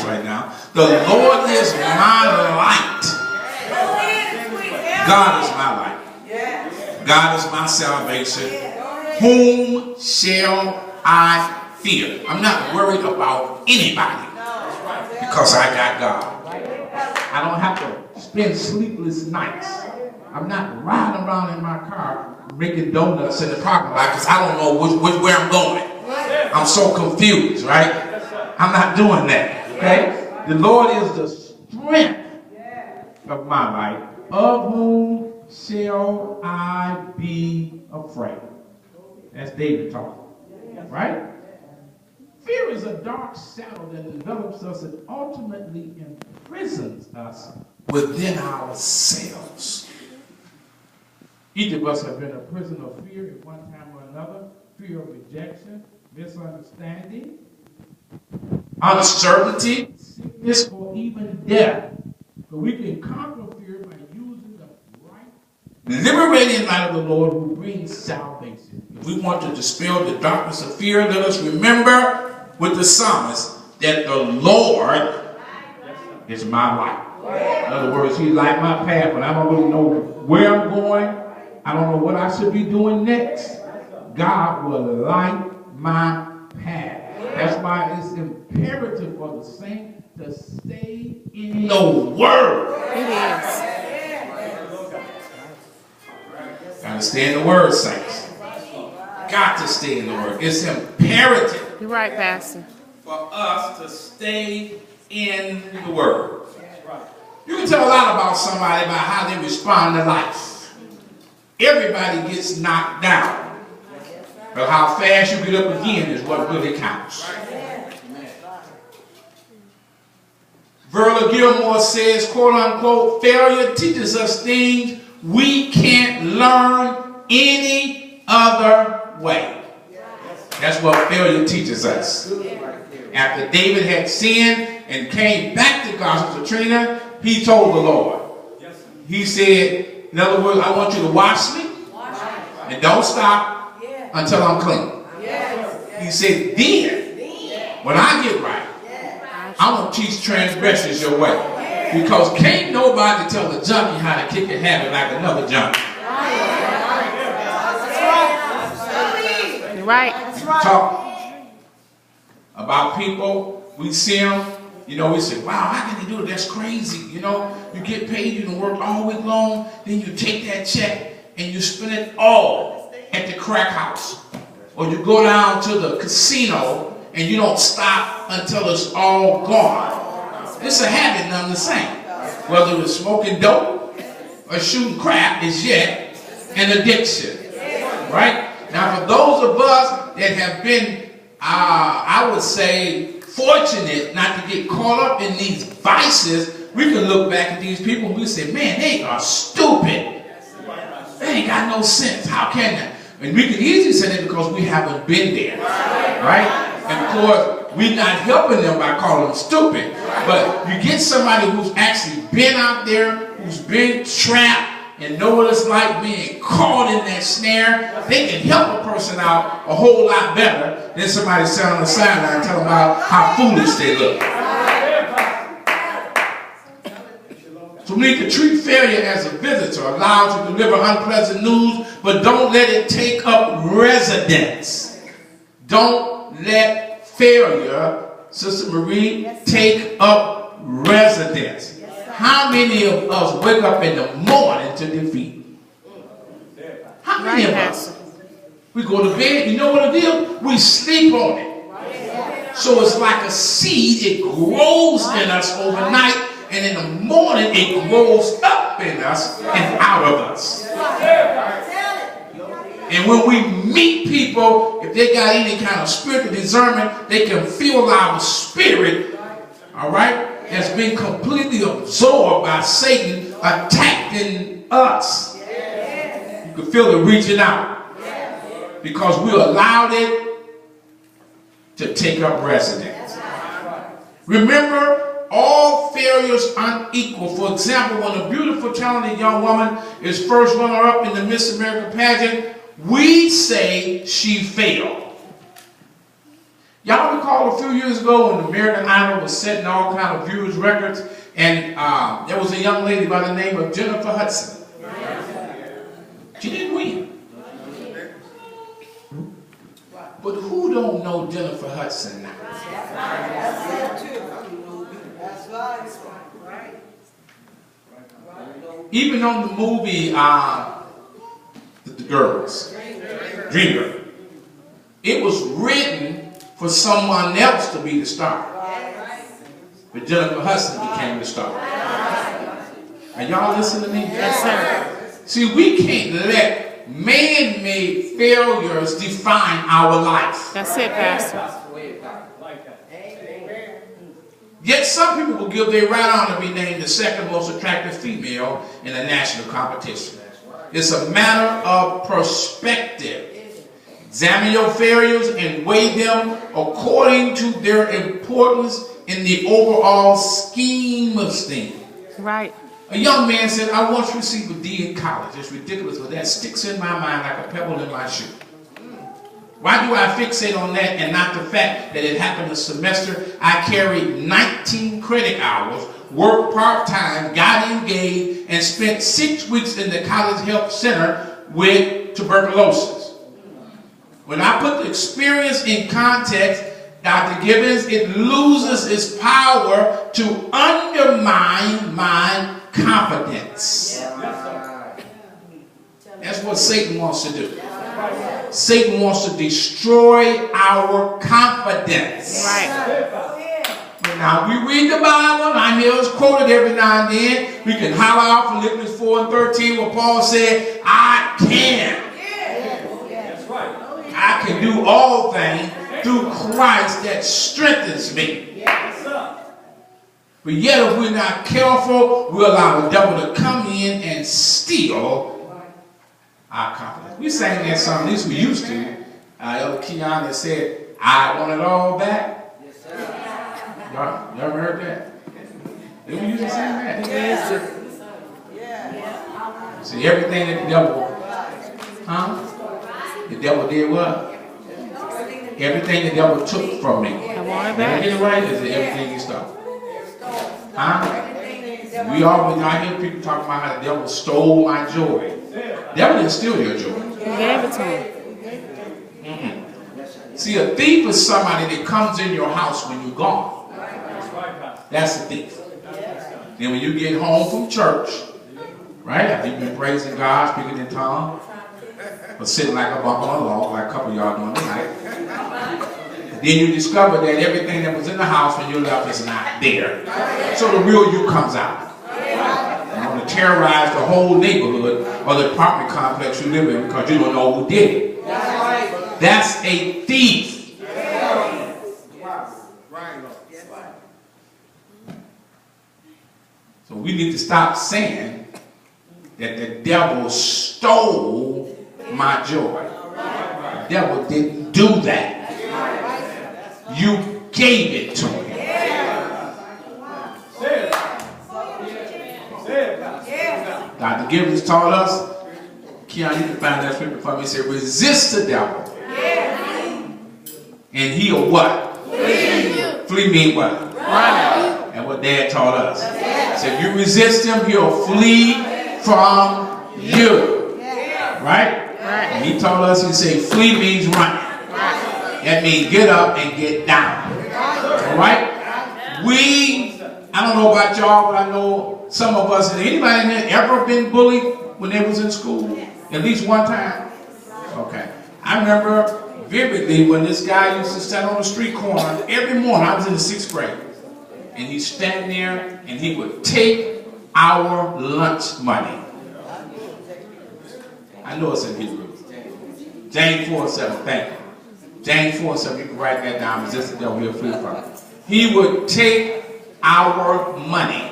right now. The Lord is my light. God is my light. God is my salvation. Whom shall I fear? I'm not worried about anybody because I got God. I don't have to spend sleepless nights. I'm not riding around in my car making donuts in the parking lot because I don't know where I'm going. I'm so confused, right? I'm not doing that, okay? The Lord is the strength of my life. Of whom shall I be afraid? That's David talking, right? Fear is a dark shadow that envelops us and ultimately imprisons us within ourselves. Each of us have been a prisoner of fear at one time or another. Fear of rejection, misunderstanding, uncertainty, sickness, or even death. But we can conquer fear by using the bright, liberating light of the Lord who brings salvation. If we want to dispel the darkness of fear, let us remember with the psalmist that the Lord is my light. In other words, He's like my path, but I don't really know where I'm going. I don't know what I should be doing next. God will light my path. That's why it's imperative for the saint to stay in the Word. It is. Gotta stay in the Word, saints. Got to stay in the Word. It's imperative. You're right, Pastor. For us to stay in the Word. You can tell a lot about somebody by how they respond to life. Everybody gets knocked down. But how fast you get up again is what really counts. Verla Gilmore says, quote unquote, failure teaches us things we can't learn any other way. That's what failure teaches us. After David had sinned and came back to God, Sister Trina, he told the Lord. He said, in other words, I want you to wash me and don't stop until I'm clean. He said, then, when I get right, I'm going to teach transgressors your way. Because can't nobody tell a junkie how to kick a habit like another junkie. You're right. Talk about people, we see them, you know, we say, wow, how can they do it? That's crazy. You know, you get paid, you can work all week long, then you take that check and you spend it all at the crack house. Or you go down to the casino and you don't stop until it's all gone. It's a habit none the same. Whether it's smoking dope or shooting crap is yet an addiction. Right? Now for those of us that have been, I would say, fortunate not to get caught up in these vices, we can look back at these people and we say, man, they are stupid. They ain't got no sense. How can they? And we can easily say that because we haven't been there. Right? And of course, we're not helping them by calling them stupid. But you get somebody who's actually been out there, who's been trapped, and know what it's like being caught in that snare, they can help a person out a whole lot better than somebody sitting on the sideline and tell them about how foolish they look. So we need to treat failure as a visitor, allowed to deliver unpleasant news, but don't let it take up residence. Don't let failure, Sister Marie, take up residence. How many of us wake up in the morning to defeat? How many of us? We go to bed, you know what it is? We sleep on it. So it's like a seed, it grows in us overnight, and in the morning it grows up in us and out of us. And when we meet people, if they got any kind of spiritual discernment, they can feel our spirit, all right, has been completely absorbed by Satan attacking us. You can feel it reaching out because we allowed it to take up residence. Remember, all failures unequal. For example, when a beautiful, talented young woman is first runner-up in the Miss America pageant, we say she failed. Y'all recall a few years ago when American Idol was setting all kind of viewers records, and there was a young lady by the name of Jennifer Hudson. She didn't win. But who don't know Jennifer Hudson now? Even on the movie The Girls, Dreamgirls, it was written for someone else to be the star. But Jennifer Hudson became the star. Are y'all listening to me? Yes, sir. See, we can't let man-made failures define our life. That's it, Pastor. Yet some people will give their right honor to be named the second most attractive female in a national competition. It's a matter of perspective. Examine your failures and weigh them according to their importance in the overall scheme of things. Right. A young man said, I once received a D in college. It's ridiculous, but that sticks in my mind like a pebble in my shoe. Why do I fixate on that and not the fact that it happened a semester? I carried 19 credit hours, worked part-time, got engaged, and spent 6 weeks in the college health center with tuberculosis. When I put the experience in context, Dr. Gibbons, it loses its power to undermine my confidence. That's what Satan wants to do. Satan wants to destroy our confidence. Right. Now we read the Bible, and I hear us quoted every now and then. We can holler out Philippians 4:13 where Paul said, I can. I can do all things through Christ that strengthens me. But yet if we're not careful, we'll allow the devil to come in and steal our confidence. We sang that song, at least we used to. Elder Keon said, I want it all back. Y'all ever heard that? Did we used to sing that? See, everything that the devil, the devil did what? Everything the devil took from me. I want it Did I back. get it right? Is it everything he stole? We always, I hear people talking about how the devil stole my joy. The devil didn't steal your joy. He gave it to him. See, a thief is somebody that comes in your house when you're gone. That's a thief. Then when you get home from church, right, after you've been praising God, speaking in tongues, or sitting like a bump on a log, like a couple of y'all doing tonight, then you discover that everything that was in the house when you left is not there. So the real you comes out. You want to terrorize the whole neighborhood or the apartment complex you live in because you don't know who did it. That's a thief. So we need to stop saying that the devil stole my joy. The devil didn't do that. You gave it to him. Dr. Gibbons taught us, Keon, you can find that scripture for me. He said, resist the devil. And he'll what? Flee mean what? Run. And what Dad taught us. So if you resist him, he'll flee from you. Right? And he told us, he said, flee means running. That means get up and get down. Alright? I don't know about y'all, but I know some of us, has anybody in there ever been bullied when they was in school? At least one time? Okay. I remember vividly when this guy used to stand on the street corner every morning. I was in the 6th grade. And he'd stand there and he would take our lunch money. I know it's in Hebrew. James 4:7, thank you. James 4:7, you can write that down. Resist the devil, he'll flee from it. He would take our money.